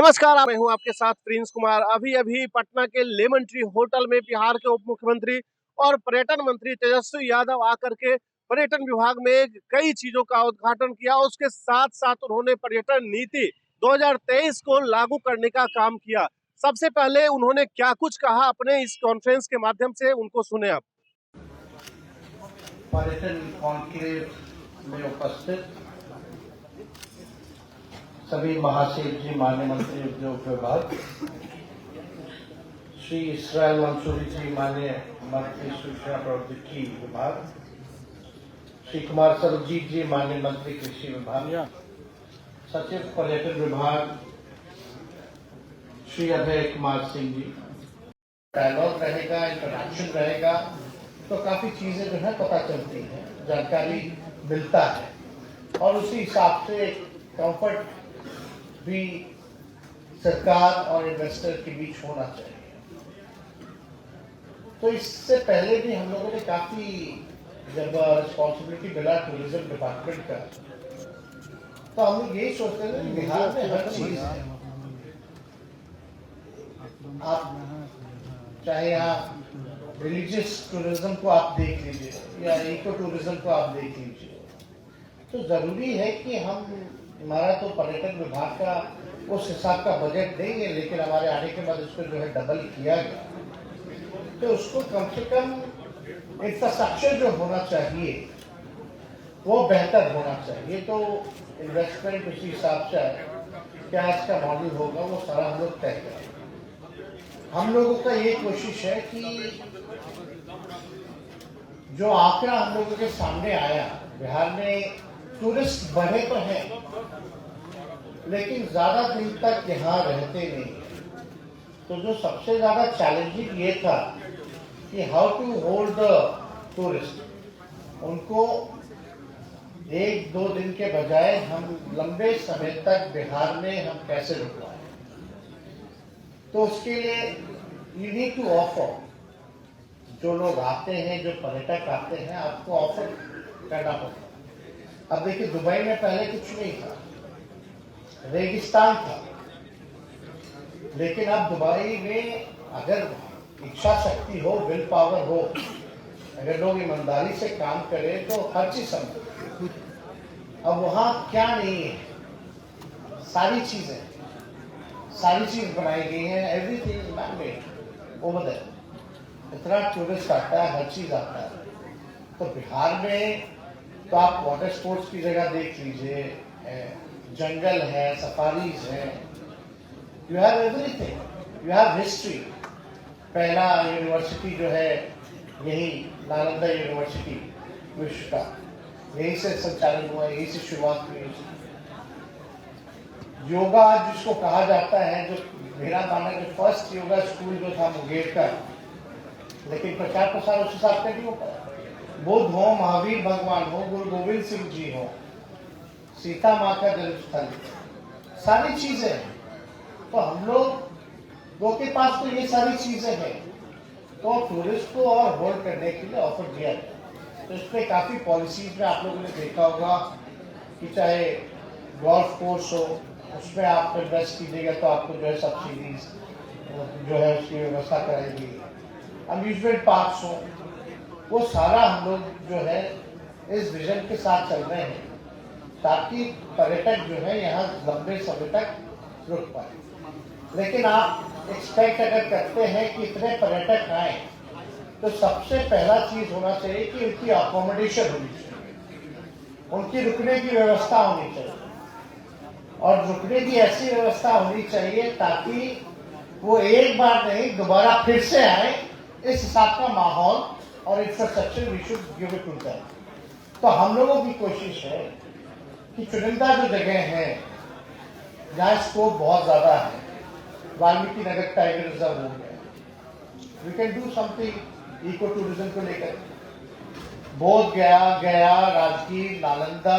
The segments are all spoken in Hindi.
नमस्कार, मैं हूं आपके साथ प्रिंस कुमार। अभी अभी पटना के लेमन ट्री होटल में बिहार के उप मुख्यमंत्री और पर्यटन मंत्री तेजस्वी यादव आकर के पर्यटन विभाग में कई चीजों का उद्घाटन किया। उसके साथ साथ उन्होंने पर्यटन नीति 2023 को लागू करने का काम किया। सबसे पहले उन्होंने क्या कुछ कहा अपने इस कॉन्फ्रेंस के माध्यम से, उनको सुने आप। पर्यटन कॉन्क्लेव में उपस्थित सभी महासचिव जी, माननीय मंत्री उद्योग विभाग, श्री इसराइल मंसूरी जी, माननीय मंत्री सूचना प्रौद्योगिकी विभाग, श्री कुमार सर्वजीत जी, माननीय मंत्री कृषि विभाग, सचिव पर्यटन विभाग श्री अभय कुमार सिंह जी। डायलॉग रहेगा, इंटरैक्शन रहेगा, तो काफी चीजें जो है पता चलती हैं, जानकारी मिलता है और उसी हिसाब से कंफर्ट भी सरकार और इन्वेस्टर के बीच होना चाहिए। तो इससे पहले भी हम लोगों ने काफी, जब रिस्पॉन्सिबिलिटी मिला टूरिज्म डिपार्टमेंट का, तो हम लोग यही सोचते थे कि बिहार में हर चीज है। आप चाहे यहाँ रिलीजियस टूरिज्म को आप देख लीजिए या इको टूरिज्म को आप देख लीजिए, तो जरूरी है कि हमारा तो पर्यटन विभाग का उस हिसाब का बजट नहीं है, लेकिन हमारे आने के बाद उसको जो है डबल किया गया, तो उसको कम से कम इंफ्रास्ट्रक्चर जो होना चाहिए वो बेहतर होना चाहिए। तो इन्वेस्टमेंट उसी हिसाब से क्या इसका मॉडल होगा वो सारा हम लोग तय करें। हम लोगों का ये कोशिश है कि जो आंकड़ा हम लोगों के सामने आया, बिहार में टूरिस्ट बढ़े तो हैं लेकिन ज्यादा दिन तक यहाँ रहते नहीं। तो जो सबसे ज्यादा चैलेंजिंग ये था कि how to hold the tourist, उनको एक दो दिन के बजाय हम लंबे समय तक बिहार में हम कैसे रुकवाएं। तो उसके लिए यू नीड टू ऑफर, जो लोग आते हैं, जो पर्यटक आते हैं, आपको ऑफर करना पड़ता है। अब देखिए, दुबई में पहले कुछ नहीं था, रेगिस्तान था, लेकिन अब दुबई में अगर इच्छा शक्ति हो, विल पावर हो, अगर लोग ईमानदारी से काम करें तो हर चीज संभव। अब वहां क्या नहीं है, सारी चीज बनाई गई है, everything is man made over there. इतना टूरिस्ट आता है, हर चीज आता है। तो बिहार में तो आप वाटर स्पोर्ट्स की जगह देख लीजिए, जंगल है, सफारीज है, you have everything, you have history. पहला यूनिवर्सिटी जो है यही नालंदा यूनिवर्सिटी विश्व का, यहीं से संचालन हुआ, यहीं से शुरुआत हुई। योगा जिसको कहा जाता है, जो मेरा मानना है कि फर्स्ट योगा स्कूल जो था मुंगेर का, लेकिन प्रचार प्रसार उस हिसाब का नहीं हो पाया। बुद्ध हो, महावीर भगवान हो, गुरु गोविंद सिंह जी हो, सीता माँ का जन्मस्थल, सारी चीजें हैं। तो हम लोगों के पास तो ये सारी चीजें हैं, तो टूरिस्ट को और होल्ड करने के लिए ऑफर दिया गया। तो इसमें काफी पॉलिसीज में आप लोगों ने देखा होगा कि चाहे गोल्फ कोर्स हो, उसमें आप इन्वेस्ट कीजिएगा तो आपको जो है सब्सिडीज जो है उसकी व्यवस्था कराएगी। अम्यूजमेंट पार्क्स हो, वो सारा हम लोग जो है इस विजन के साथ चल रहे हैं ताकि पर्यटक जो है यहाँ लंबे समय तक रुक पाए। लेकिन आप एक्सपेक्ट अगर करते हैं कि इतने पर्यटक आए, तो सबसे पहला चीज होना चाहिए कि उनकी अकोमोडेशन होनी चाहिए, उनकी रुकने की व्यवस्था होनी चाहिए, और रुकने की ऐसी व्यवस्था होनी चाहिए ताकि वो एक बार नहीं दोबारा फिर से आए। इस हिसाब का माहौल और infrastructure we should give it to them. तो हम लोगों की कोशिश है कि चुनिंदा जो जगह है जहाँ स्कोप बहुत ज्यादा है, वाल्मीकि नगर टाइगर रिजर्व हो गया, we can do something eco tourism को लेकर। बोध गया, राजगीर, नालंदा,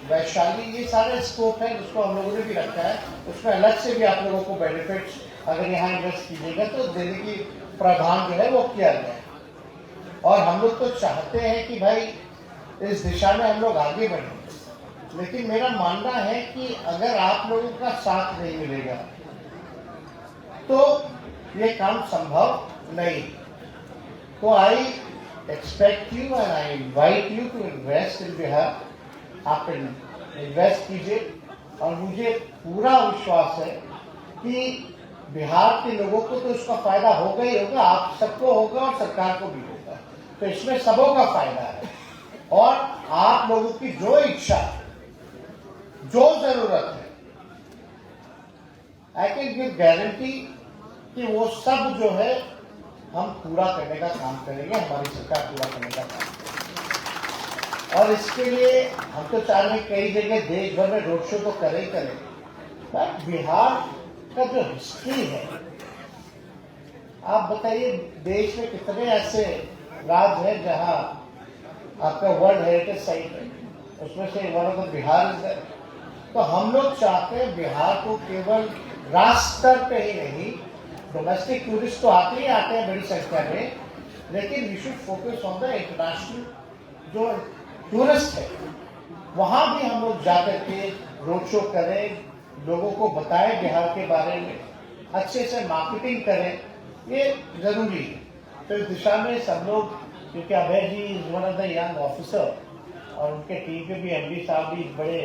वैशाली, ये सारे स्कोप है जिसको हम लोगों ने भी रखा है। उसमें अलग से भी आप लोगों को बेनिफिट्स अगर यहाँ इन्वेस्ट कीजिएगा तो देने की प्रावधान जो है वो किया गया है। और हम लोग तो चाहते हैं कि भाई इस दिशा में हम लोग आगे बढ़ें। लेकिन मेरा मानना है कि अगर आप लोगों का साथ नहीं मिलेगा तो ये काम संभव नहीं। तो I expect you and I invite you to invest in Bihar. आप इन्वेस्ट कीजिए और मुझे पूरा विश्वास है कि बिहार के लोगों को तो इसका फायदा होगा ही होगा, आप सबको होगा और सरकार को भी होगा। तो इसमें सबों का फायदा है और आप लोगों की जो इच्छा, जो जरूरत है, आई कैन गिव गारंटी कि वो सब जो है हम पूरा करने का काम करेंगे, हमारी सरकार पूरा करने का काम करेगी। और इसके लिए हम तो चाह रहे कई जगह देश भर में रोड शो तो करे ही करें, पर बिहार का जो हिस्ट्री है, आप बताइए देश में कितने ऐसे राज्य हैं जहां आपका वर्ल्ड हेरिटेज साइट है, उसमें से वन ऑफ द बिहार है। तो हम लोग चाहते हैं बिहार को केवल राष्ट्र स्तर पे ही नहीं, डोमेस्टिक टूरिस्ट तो आते ही आते हैं बड़ी संख्या में, लेकिन we should focus on the international जो टूरिस्ट है, वहां भी हम लोग जाकर के रोड शो करें, लोगों को बताएं बिहार के बारे में, अच्छे से मार्केटिंग करें, ये जरूरी है। तो इस दिशा में सब लोग, क्योंकि Abhay ji is one of the young officer और उनके टीम के भी एमडी साहब भी बड़े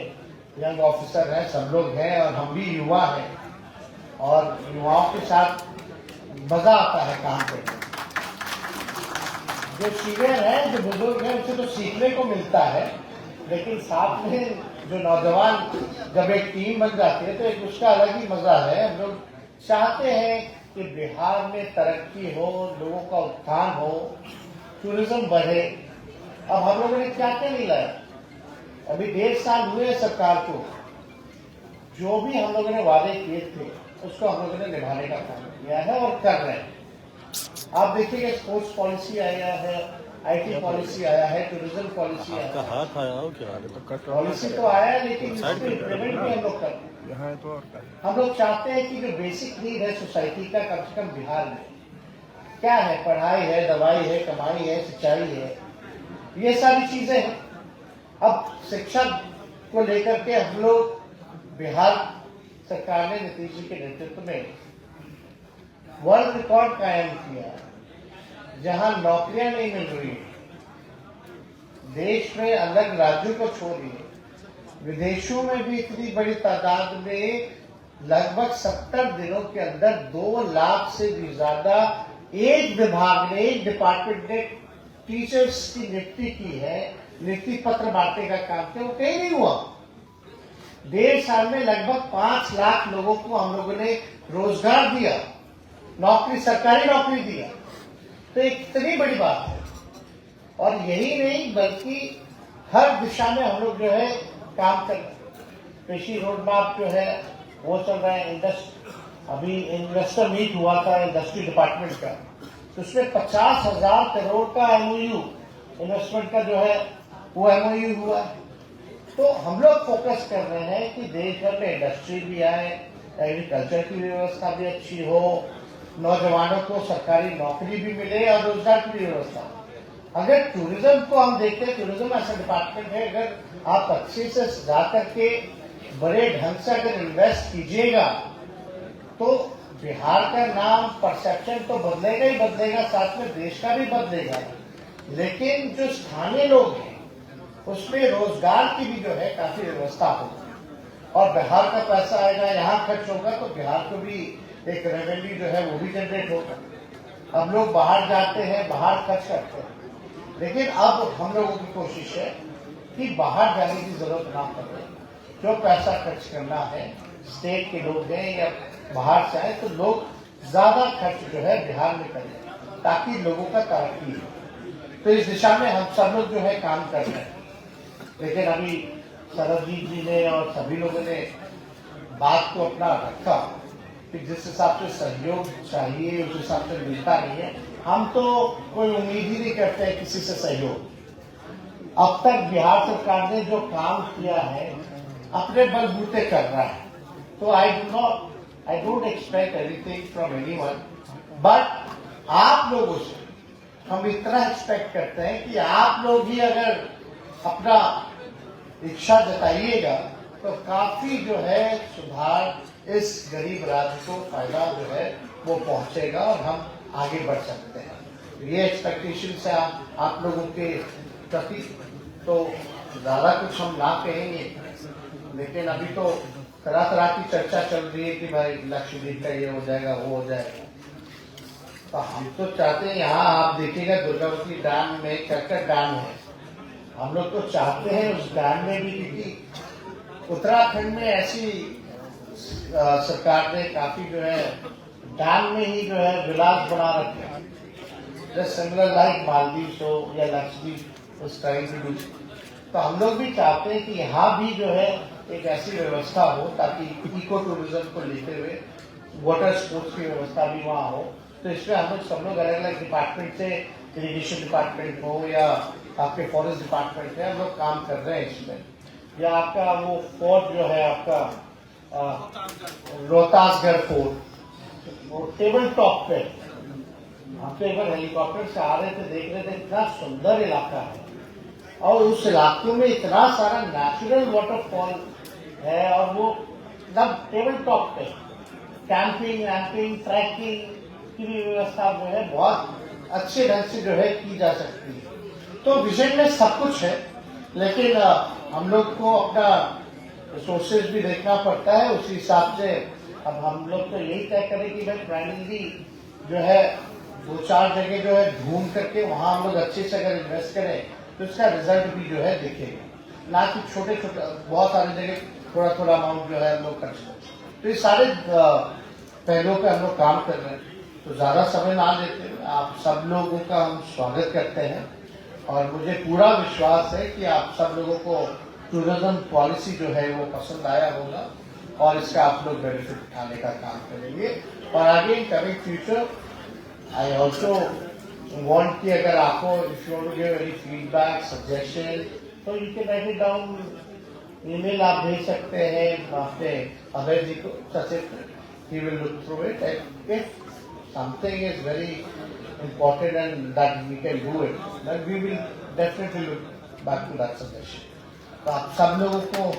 यंग ऑफिसर हैं, सब लोग हैं और हम भी युवा हैं और युवाओं के साथ मजा आता है काम करने। जो सीनियर है, जो बुजुर्ग है, उनसे तो सीखने को मिलता है, लेकिन साथ में जो नौजवान जब एक टीम बन जाती है तो एक उसका अलग ही मजा है। हम लोग चाहते हैं कि बिहार में तरक्की हो, लोगों का उत्थान हो, टूरिज्म बढ़े। अब हम लोगों ने क्या क्या नहीं लाया, अभी 1.5 साल हुए सरकार को, जो भी हम लोगों ने वादे किए थे उसको हम लोगों ने निभाने का काम किया है और कर रहे हैं। आप देखिए स्पोर्ट्स पॉलिसी आया है, आईटी पॉलिसी आया है, टूरिज्म पॉलिसी आया है, हाथ आया हो क्या? पॉलिसी तो आया है, लेकिन इसको इम्प्लीमेंट भी हम लोग करते हैं। हम लोग चाहते हैं कि जो बेसिक नीड है सोसाइटी का, कम से कम बिहार में क्या है, पढ़ाई है, दवाई है, कमाई है, सिंचाई है, ये सारी चीजें हैं। अब शिक्षा को लेकर के हम लोग, बिहार सरकार ने नीतीश जी के नेतृत्व में वर्ल्ड रिकॉर्ड कायम किया, जहां नौकरियां नहीं मिल रही, देश में अलग राज्यों को छोड़िए, विदेशों में भी इतनी बड़ी तादाद में लगभग 70 दिनों के अंदर 2 लाख से भी ज्यादा एक विभाग ने, एक डिपार्टमेंट ने टीचर्स की नियुक्ति की है, नियुक्ति पत्र बांटने का काम किया, वो कहीं नहीं हुआ। 1.5 साल में लगभग 5 लाख लोगों को हम लोगों ने रोजगार दिया, नौकरी, सरकारी नौकरी दिया। तो एक इतनी बड़ी बात है। और यही नहीं बल्कि हर दिशा में हम लोग जो है काम कर रहे हैं। कृषि रोड मैप जो है वो चल रहा है। अभी इन्वेस्टर मीट हुआ था इंडस्ट्री डिपार्टमेंट का, तो उसमें 50,000 करोड़ का एमओयू इन्वेस्टमेंट का जो है वो एमओयू हुआ है। तो हम लोग फोकस कर रहे हैं कि देश भर में इंडस्ट्री भी आए, एग्रीकल्चर की व्यवस्था भी अच्छी हो, नौजवानों को सरकारी नौकरी भी मिले और रोजगार की व्यवस्था। अगर टूरिज्म को हम देखें, टूरिज्म ऐसा डिपार्टमेंट है, अगर आप अच्छे से जा करके बड़े ढंग से अगर इन्वेस्ट कीजिएगा तो बिहार का नाम, परसेप्शन तो बदलेगा ही बदलेगा, साथ में देश का भी बदलेगा। लेकिन जो स्थानीय लोग हैं उसमें रोजगार की भी जो है काफी व्यवस्था होगी और बिहार का पैसा आएगा, यहाँ खर्च होगा तो बिहार को भी एक रेवेन्यू जो है वो भी जनरेट होगा। हम लोग बाहर जाते हैं, बाहर खर्च करते हैं, लेकिन अब हम लोगों की कोशिश है कि बाहर जाने की जरूरत ना पड़े। जो पैसा खर्च करना है, स्टेट के लोग हैं या बाहर से आए, तो लोग ज्यादा खर्च जो है बिहार में करें ताकि लोगों का तरक्की हो। तो इस दिशा में हम सब लोग जो है काम कर रहे हैं। लेकिन अभी सरबजीत जी ने और सभी लोगों ने बात को अपना रखा कि जिस हिसाब से सहयोग चाहिए उस हिसाब से मिलता नहीं है। हम तो कोई उम्मीद ही नहीं करते हैं किसी से सहयोग। अब तक बिहार सरकार ने जो काम किया है अपने बलबूते कर रहा है, तो I don't expect anything from anyone, but आप लोगों से हम इतना एक्सपेक्ट करते हैं कि आप लोग ही अगर अपना इच्छा जताइएगा तो काफी जो है सुधार इस गरीब राज्य को फायदा जो है वो पहुंचेगा और हम आगे बढ़ सकते हैं। ये एक्सपेक्टेशन से आप लोगों के प्रति तो ज्यादा कुछ हम ना कहेंगे, लेकिन अभी तो तरह तरह की चर्चा चल रही है कि भाई लक्षद्वीप का ये हो जाएगा वो हो जाएगा। तो हम तो चाहते हैं, यहाँ आप देखिएगा दुर्गावती डैम में कटक डैम है, हम लोग तो चाहते हैं उस डैम में भी, क्योंकि उत्तराखंड में ऐसी सरकार ने काफी जो है डैम में ही जो है विलास बना रखे हैं, जस्ट सिमिलर लाइक मालदीव हो या लक्षद्वीप उस टाइम भी। तो हम लोग भी चाहते हैं कि यहाँ भी जो है एक ऐसी व्यवस्था हो ताकि इको टूरिज्म को लेते हुए वाटर स्पोर्ट्स की व्यवस्था भी वहाँ हो। तो इसमें हम लोग सब लोग अलग अलग डिपार्टमेंट से, इरिगेशन डिपार्टमेंट हो या आपके फॉरेस्ट डिपार्टमेंट है, हम लोग काम कर रहे हैं इसमें। या आपका वो फोर्ट जो है आपका रोहतासगढ़ फोर्ट, वो टेबल टॉप पे हम तो एक बार हेलीकॉप्टर से आ रहे थे, देख रहे थे, इतना सुंदर इलाका है और उस इलाके में इतना सारा नेचुरल वाटरफॉल है और वो मतलब टेबल टॉप पे कैंपिंग वैम्पिंग ट्रैकिंग की भी व्यवस्था जो है बहुत अच्छे ढंग से जो है की जा सकती है। तो विजन में सब कुछ है, लेकिन हम लोग को अपना रिसोर्सेज भी देखना पड़ता है। उसी हिसाब से अब हम लोग तो यही तय करें कि भाई प्राइमरी जो है 2-4 जगह जो है ढूंढ करके वहां हम लोग अच्छे से अगर इन्वेस्ट करें तो इसका रिजल्ट भी जो है दिखेगा, ना कि छोटे छोटे बहुत सारी जगह थोड़ा थोड़ा अमाउंट जो है हम लोग खर्च करें। तो ये सारे पहलुओं पे हम लोग काम कर रहे हैं। तो ज्यादा समय ना लेते हुए आप सब लोगों का हम स्वागत करते हैं और मुझे पूरा विश्वास है कि आप सब लोगों को टूरिज्म पॉलिसी जो है वो पसंद आया होगा और इसका आप लोग बेनिफिट उठाने का काम करेंगे। और आगे in coming future I also want कि अगर आपको if you want to give any feedback suggestion तो you can write it down, email आप भेज सकते हैं अपने अभय जी को, सचिव, he will look through it and if something is very important and that we can do it, then we will definitely look back to that suggestion. तो आप सब लोगों को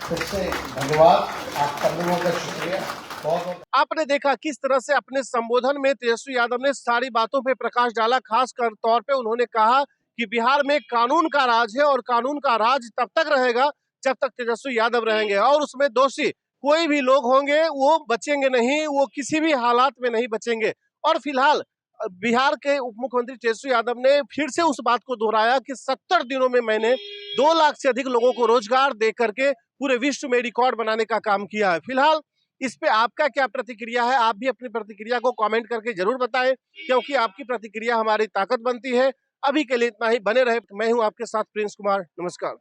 फिर से धन्यवाद, आप सब लोगों का शुक्रिया बहुत बहुत। आपने देखा किस तरह से अपने संबोधन में तेजस्वी यादव ने सारी बातों पे प्रकाश डाला। खास कर तौर पे उन्होंने कहा कि बिहार में कानून का राज है और कानून का राज तब तक रहेगा जब तक तेजस्वी यादव रहेंगे और उसमें दोषी कोई भी लोग होंगे वो बचेंगे नहीं, वो किसी भी हालात में नहीं बचेंगे। और फिलहाल बिहार के उप मुख्यमंत्री तेजस्वी यादव ने फिर से उस बात को दोहराया कि 70 दिनों में मैंने 2 लाख से अधिक लोगों को रोजगार दे करके पूरे विश्व में रिकॉर्ड बनाने का काम किया है। फिलहाल इस पे आपका क्या प्रतिक्रिया है? आप भी अपनी प्रतिक्रिया को कमेंट करके जरूर बताएं, क्योंकि आपकी प्रतिक्रिया हमारी ताकत बनती है। अभी के लिए इतना ही, बने रहे। मैं हूं आपके साथ प्रिंस कुमार, नमस्कार।